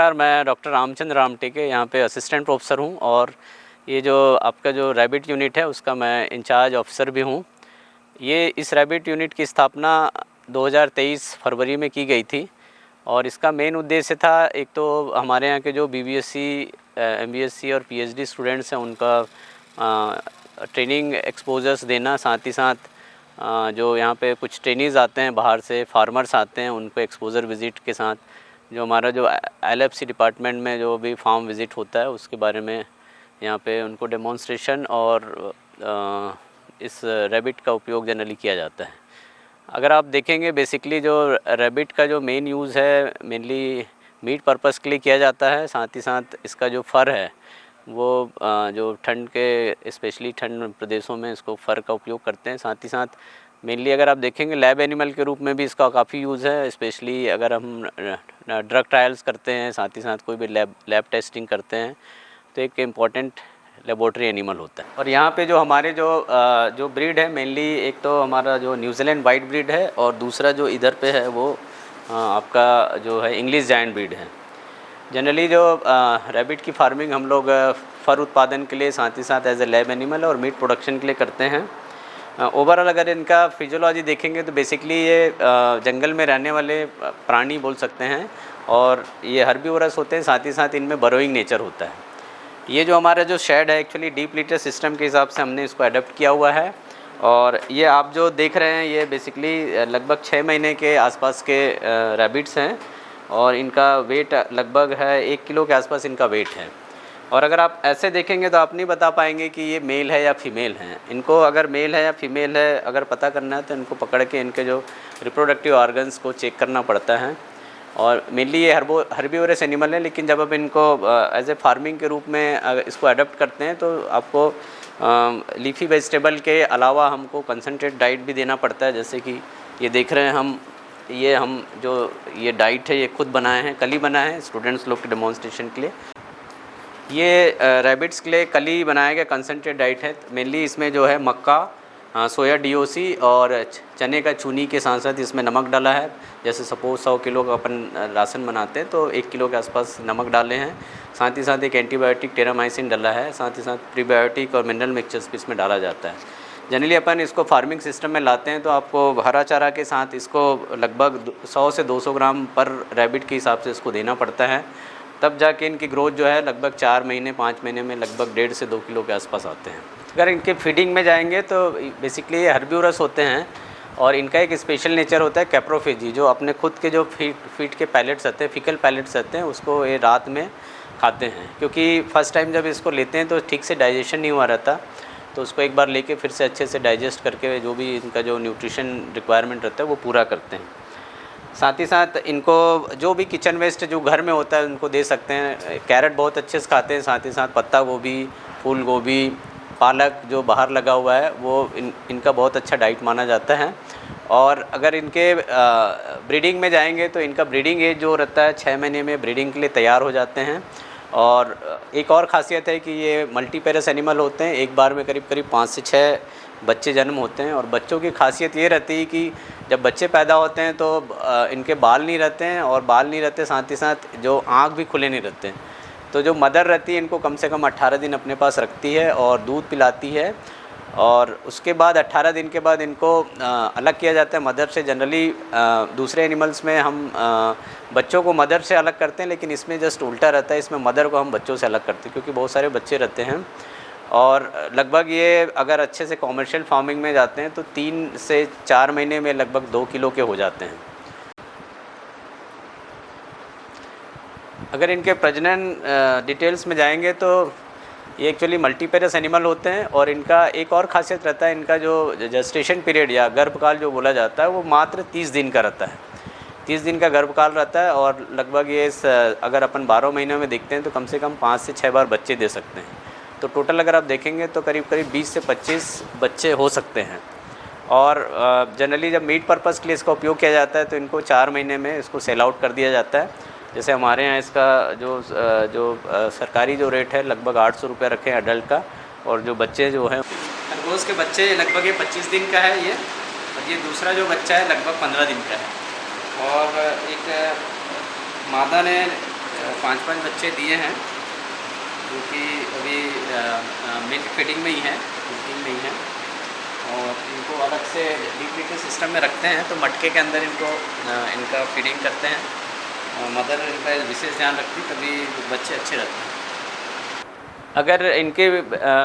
नमस्कार, मैं डॉक्टर रामचंद्र रामटेके यहाँ पे असिस्टेंट प्रोफेसर हूँ और ये जो आपका जो रैबिट यूनिट है उसका मैं इंचार्ज ऑफिसर भी हूँ। ये इस रैबिट यूनिट की स्थापना 2023 फरवरी में की गई थी और इसका मेन उद्देश्य था, एक तो हमारे यहाँ के जो बीबीएससी, एमबीएससी और पीएचडी स्टूडेंट्स हैं उनका ट्रेनिंग एक्सपोजर्स देना, साथ ही साथ जो यहाँ पे कुछ ट्रेनीज़ आते हैं बाहर से, फार्मर्स आते हैं, उनको एक्सपोजर विज़िट के साथ जो हमारा जो एलएफसी डिपार्टमेंट में जो भी फार्म विज़िट होता है उसके बारे में यहाँ पे उनको डेमोन्स्ट्रेशन और इस रैबिट का उपयोग जनरली किया जाता है। अगर आप देखेंगे बेसिकली जो रैबिट का जो मेन यूज़ है मेनली मीट पर्पस के लिए किया जाता है। साथ ही साथ इसका जो फ़र है वो जो ठंड के स्पेशली ठंड प्रदेशों में इसको फ़र का उपयोग करते हैं। साथ ही साथ मेनली अगर आप देखेंगे लैब एनिमल के रूप में भी इसका काफ़ी यूज़ है, स्पेशली अगर हम ड्रग ट्रायल्स करते हैं, साथ ही साथ कोई भी लैब टेस्टिंग करते हैं तो एक इम्पॉर्टेंट लेबोरेटरी एनिमल होता है। और यहाँ पे जो हमारे जो ब्रीड है मेनली, एक तो हमारा जो न्यूजीलैंड वाइट ब्रीड है और दूसरा जो इधर पे है वो आपका जो है इंग्लिश जायंट ब्रीड है। जनरली जो रैबिट की फार्मिंग हम लोग फ़र उत्पादन के लिए, साथ ही साथ एज ए लैब एनिमल और मीट प्रोडक्शन के लिए करते हैं। ओवरऑल अगर इनका फिजियोलॉजी देखेंगे तो बेसिकली ये जंगल में रहने वाले प्राणी बोल सकते हैं और ये हर्बीवोरस होते हैं, साथ ही साथ इनमें बरोइंग नेचर होता है। ये जो हमारा जो शेड है एक्चुअली डीप लिटर सिस्टम के हिसाब से हमने इसको अडेप्ट किया हुआ है और ये आप जो देख रहे हैं ये बेसिकली लगभग 6 महीने के आसपास के रैबिट्स हैं और इनका वेट लगभग है 1 किलो के आसपास इनका वेट है। और अगर आप ऐसे देखेंगे तो आप नहीं बता पाएंगे कि ये मेल है या फीमेल हैं। इनको अगर मेल है या फीमेल है अगर पता करना है तो इनको पकड़ के इनके जो रिप्रोडक्टिव ऑर्गन्स को चेक करना पड़ता है। और मेनली ये हर्बीवोरस एनिमल है, लेकिन जब आप इनको एज ए फार्मिंग के रूप में इसको अडॉप्ट करते हैं तो आपको लीफी वेजिटेबल के अलावा हमको कंसनट्रेट डाइट भी देना पड़ता है। जैसे कि ये देख रहे हैं हम जो ये डाइट है ये खुद बनाए हैं, कल ही बनाए हैं स्टूडेंट्स लोग के डेमोन्स्ट्रेशन के लिए। ये रैबिट्स के लिए कल ही बनाया गया कंसनट्रेट डाइट है। मेनली इसमें जो है मक्का, सोया डीओसी और चने का चूनी के साथ साथ इसमें नमक डाला है। जैसे सपोज 100 किलो का अपन राशन बनाते हैं तो 1 किलो के आसपास नमक डाले हैं। साथ ही साथ एक एंटीबायोटिक टेरामाइसिन डाला है, साथ ही साथ प्रीबायोटिक और मिनरल मिक्सचर्स भी इसमें डाला जाता है। जनरली अपन इसको फार्मिंग सिस्टम में लाते हैं तो आपको हरा चारा के साथ इसको लगभग 100 से 200 ग्राम पर रैबिट के हिसाब से इसको देना पड़ता है। तब जाके इनकी ग्रोथ जो है लगभग 4 महीने 5 महीने में लगभग 1.5 से 2 किलो के आसपास आते हैं। अगर इनके फीडिंग में जाएंगे तो बेसिकली ये हर्बीवोरस होते हैं और इनका एक स्पेशल नेचर होता है कैप्रोफेजी, जो अपने खुद के जो फीड के पैलेट्स रहते हैं, फिकल पैलेट्स रहते हैं, उसको ये रात में खाते हैं। क्योंकि फर्स्ट टाइम जब इसको लेते हैं तो ठीक से डाइजेशन नहीं हुआ रहता, तो उसको एक बार लेके फिर से अच्छे से डाइजेस्ट करके जो भी इनका जो न्यूट्रिशन रिक्वायरमेंट रहता है वो पूरा करते हैं। साथ ही साथ इनको जो भी किचन वेस्ट जो घर में होता है उनको दे सकते हैं। कैरेट बहुत अच्छे से खाते हैं, साथ ही साथ पत्ता गोभी, फूल गोभी, पालक जो बाहर लगा हुआ है वो इनका बहुत अच्छा डाइट माना जाता है। और अगर इनके ब्रीडिंग में जाएंगे तो इनका ब्रीडिंग एज जो रहता है 6 महीने में ब्रीडिंग के लिए तैयार हो जाते हैं। और एक और ख़ासियत है कि ये मल्टीपेरस एनिमल होते हैं, एक बार में करीब 5 से 6 बच्चे जन्म होते हैं। और बच्चों की खासियत ये रहती है कि जब बच्चे पैदा होते हैं तो इनके बाल नहीं रहते हैं, और बाल नहीं रहते साथ ही साथ जो आँख भी खुले नहीं रहते हैं। तो जो मदर रहती है इनको कम से कम 18 दिन अपने पास रखती है और दूध पिलाती है। और उसके बाद 18 दिन के बाद इनको अलग किया जाता है मदर से। जनरली दूसरे एनिमल्स में हम बच्चों को मदर से अलग करते हैं, लेकिन इसमें जस्ट उल्टा रहता है, इसमें मदर को हम बच्चों से अलग करते हैं क्योंकि बहुत सारे बच्चे रहते हैं। और लगभग ये अगर अच्छे से कॉमर्शियल फार्मिंग में जाते हैं तो 3 से 4 महीने में लगभग 2 किलो के हो जाते हैं। अगर इनके प्रजनन डिटेल्स में जाएंगे तो ये एक्चुअली मल्टीपेरस एनिमल होते हैं। और इनका एक और ख़ासियत रहता है, इनका जो जेस्टेशन पीरियड या गर्भकाल जो बोला जाता है वो मात्र 30 दिन का रहता है। 30 दिन का गर्भकाल रहता है और लगभग ये अगर अपन 12 महीनों में देखते हैं तो कम से कम 5 से 6 बार बच्चे दे सकते हैं। तो टोटल अगर आप देखेंगे तो करीब 20 से 25 बच्चे हो सकते हैं। और जनरली जब मीट पर्पज़ के लिए इसका उपयोग किया जाता है तो इनको 4 महीने में इसको सेल आउट कर दिया जाता है। जैसे हमारे यहाँ इसका जो सरकारी जो रेट है लगभग 800 रुपये रखे हैं अडल्ट का, और जो बच्चे जो हैं खरगोश के बच्चे लगभग ये 25 दिन का है ये, और ये दूसरा जो बच्चा है लगभग 15 दिन का है। और एक मादा ने 5-5 बच्चे दिए हैं जो कि अभी मिल्क फीडिंग में ही हैं, मिल्किंग में ही हैं। और इनको अलग से डीप फीडिंग सिस्टम में रखते हैं, तो मटके के अंदर इनको इनका फीडिंग करते हैं। मदर इनका विशेष ध्यान रखती, तभी बच्चे अच्छे रहते हैं। अगर इनके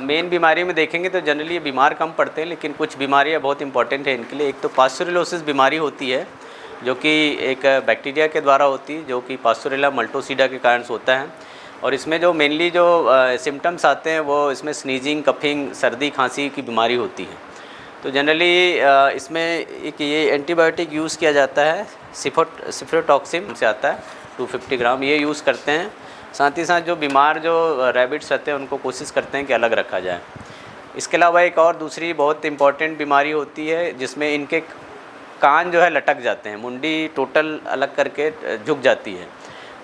मेन बीमारी में देखेंगे तो जनरली ये बीमार कम पड़ते हैं, लेकिन कुछ बीमारियां बहुत इंपॉर्टेंट है इनके लिए। एक तो पास्चुरेलोसिस बीमारी होती है, जो कि एक बैक्टीरिया के द्वारा होती है, जो कि पास्चुरेला मल्टोसिडा के कारण होता है। और इसमें जो मेनली जो सिम्टम्स आते हैं वो इसमें स्नीजिंग, कफिंग, सर्दी खांसी की बीमारी होती है। तो जनरली इसमें एक ये एंटीबायोटिक यूज़ किया जाता है, सिफ्रोटॉक्सिन से आता है 250 ग्राम, ये यूज़ करते हैं। साथ ही साथ जो बीमार जो रैबिट्स रहते हैं उनको कोशिश करते हैं कि अलग रखा जाए। इसके अलावा एक और दूसरी बहुत इम्पॉर्टेंट बीमारी होती है जिसमें इनके कान जो है लटक जाते हैं, मुंडी टोटल अलग करके झुक जाती है।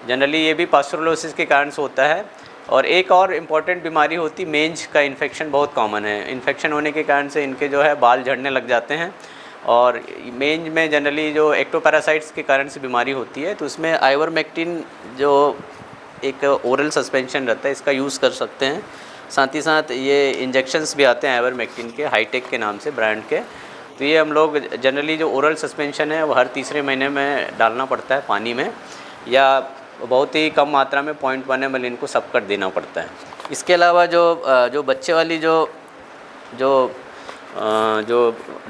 जनरली ये भी पास्चुरेलोसिस के कारण से होता है। और एक और इम्पॉर्टेंट बीमारी होती मेंज का इन्फेक्शन, बहुत कॉमन है। इन्फेक्शन होने के कारण से इनके जो है बाल झड़ने लग जाते हैं। और मेंज में जनरली जो एक्टोपैरासाइट्स के कारण से बीमारी होती है, तो उसमें आइवरमेक्टिन जो एक ओरल सस्पेंशन रहता है, इसका यूज़ कर सकते हैं। साथ ही साथ ये इंजेक्शंस भी आते हैं आइवरमेक्टिन के, हाईटेक के नाम से ब्रांड के। तो ये हम लोग जनरली जो ओरल सस्पेंशन है वो हर तीसरे महीने में डालना पड़ता है पानी में, या बहुत ही कम मात्रा में 0.1 ml इनको सब कर देना पड़ता है। इसके अलावा जो बच्चे वाली जो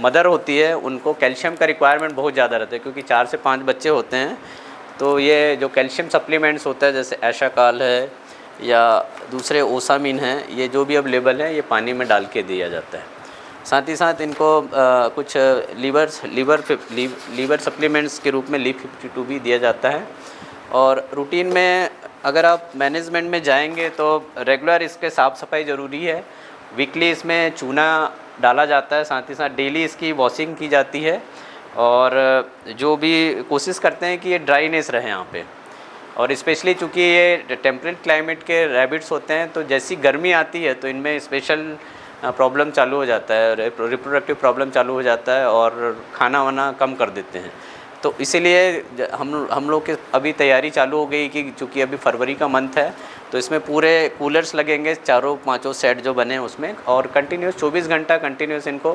मदर होती है उनको कैल्शियम का रिक्वायरमेंट बहुत ज़्यादा रहता है, क्योंकि 4 से 5 बच्चे होते हैं। तो ये जो कैल्शियम सप्लीमेंट्स होता है, जैसे एशाकाल है या दूसरे ओसामिन हैं, ये जो भी अवेलेबल है ये पानी में डाल के दिया जाता है। साथ ही साथ इनको कुछ लीवर सप्लीमेंट्स के रूप में LEAF52 भी दिया जाता है। और रूटीन में अगर आप मैनेजमेंट में जाएंगे तो रेगुलर इसके साफ़ सफाई ज़रूरी है। वीकली इसमें चूना डाला जाता है, साथ ही साथ डेली इसकी वॉशिंग की जाती है। और जो भी कोशिश करते हैं कि ये ड्राईनेस रहे यहाँ पे। और स्पेशली चूँकि ये टेम्परेट क्लाइमेट के रैबिट्स होते हैं, तो जैसी गर्मी आती है तो इनमें स्पेशल प्रॉब्लम चालू हो जाता है, रिप्रोडक्टिव प्रॉब्लम चालू हो जाता है, और खाना वाना कम कर देते हैं। तो इसीलिए हम लोग के अभी तैयारी चालू हो गई कि चूँकि अभी फरवरी का मंथ है, तो इसमें पूरे कूलर्स लगेंगे, 4-5 सेट जो बने हैं उसमें, और कंटिन्यूस 24 घंटा कंटिन्यूस इनको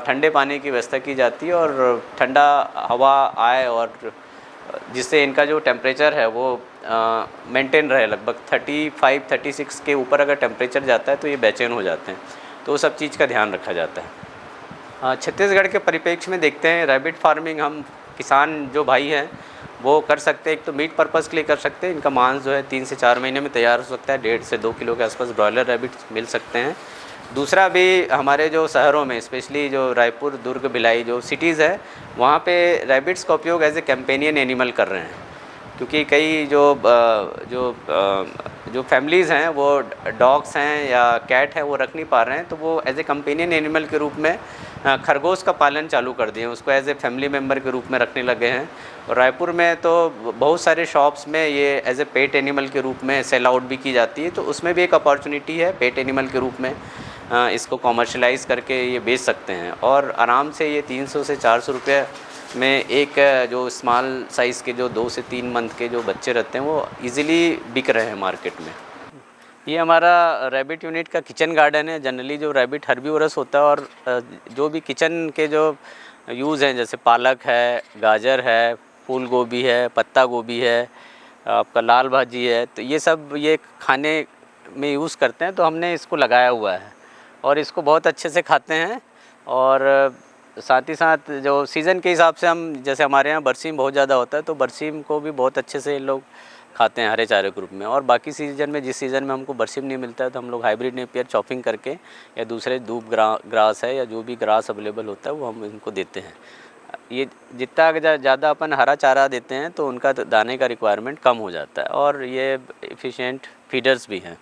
ठंडे पानी की व्यवस्था की जाती है, और ठंडा हवा आए, और जिससे इनका जो टेम्परेचर है वो मेंटेन रहे। लगभग 35-36 के ऊपर अगर टेम्परेचर जाता है तो ये बेचैन हो जाते हैं। तो वो सब चीज़ का ध्यान रखा जाता है। छत्तीसगढ़ के परिप्रेक्ष्य में देखते हैं, रैबिट फार्मिंग हम किसान जो भाई हैं वो कर सकते हैं। एक तो मीट पर्पज़ के लिए कर सकते हैं, इनका मांस जो है 3 से 4 महीने में तैयार हो सकता है। 1.5 से 2 किलो के आसपास ब्रॉयलर रैबिट्स मिल सकते हैं। दूसरा भी हमारे जो शहरों में, स्पेशली जो रायपुर, दुर्ग, भिलाई जो सिटीज़ है, वहाँ पे रैबिट्स का उपयोग एज ए कैंपेनियन एनिमल कर रहे हैं। क्योंकि कई जो फैमिलीज़ हैं वो डॉग्स हैं या कैट है वो रख नहीं पा रहे हैं, तो वो एज ए कंपेनियन एनिमल के रूप में खरगोश का पालन चालू कर दिए, उसको एज ए फैमिली मेम्बर के रूप में रखने लगे हैं। और रायपुर में तो बहुत सारे शॉप्स में ये एज ए पेट एनिमल के रूप में सेल आउट भी की जाती है। तो उसमें भी एक अपॉर्चुनिटी है, पेट एनिमल के रूप में इसको कॉमर्शलाइज़ करके ये बेच सकते हैं। और आराम से ये 300 से 400 रुपये में एक जो स्मॉल साइज़ के जो 2 से 3 मंथ के जो बच्चे रहते हैं वो इजीली बिक रहे हैं मार्केट में। ये हमारा रैबिट यूनिट का किचन गार्डन है। जनरली जो रैबिट हर्बीवोरस होता है, और जो भी किचन के जो यूज़ हैं, जैसे पालक है, गाजर है, फूल गोभी है, पत्ता गोभी है, आपका लाल भाजी है, तो ये सब ये खाने में यूज़ करते हैं। तो हमने इसको लगाया हुआ है और इसको बहुत अच्छे से खाते हैं। और साथ ही साथ जो सीज़न के हिसाब से हम, जैसे हमारे यहाँ बरसीम बहुत ज़्यादा होता है, तो बरसीम को भी बहुत अच्छे से लोग खाते हैं हरे चारे ग्रुप में। और बाकी सीज़न में, जिस सीज़न में हमको बरसीम नहीं मिलता है, तो हम लोग हाइब्रिड नेपियर चॉपिंग करके या दूसरे दूब ग्रास है या जो भी ग्रास अवेलेबल होता है वो हम इनको देते हैं। ये जितना ज़्यादा अपन हरा चारा देते हैं तो उनका दाने का रिक्वायरमेंट कम हो जाता है, और ये एफिशिएंट फीडर्स भी हैं।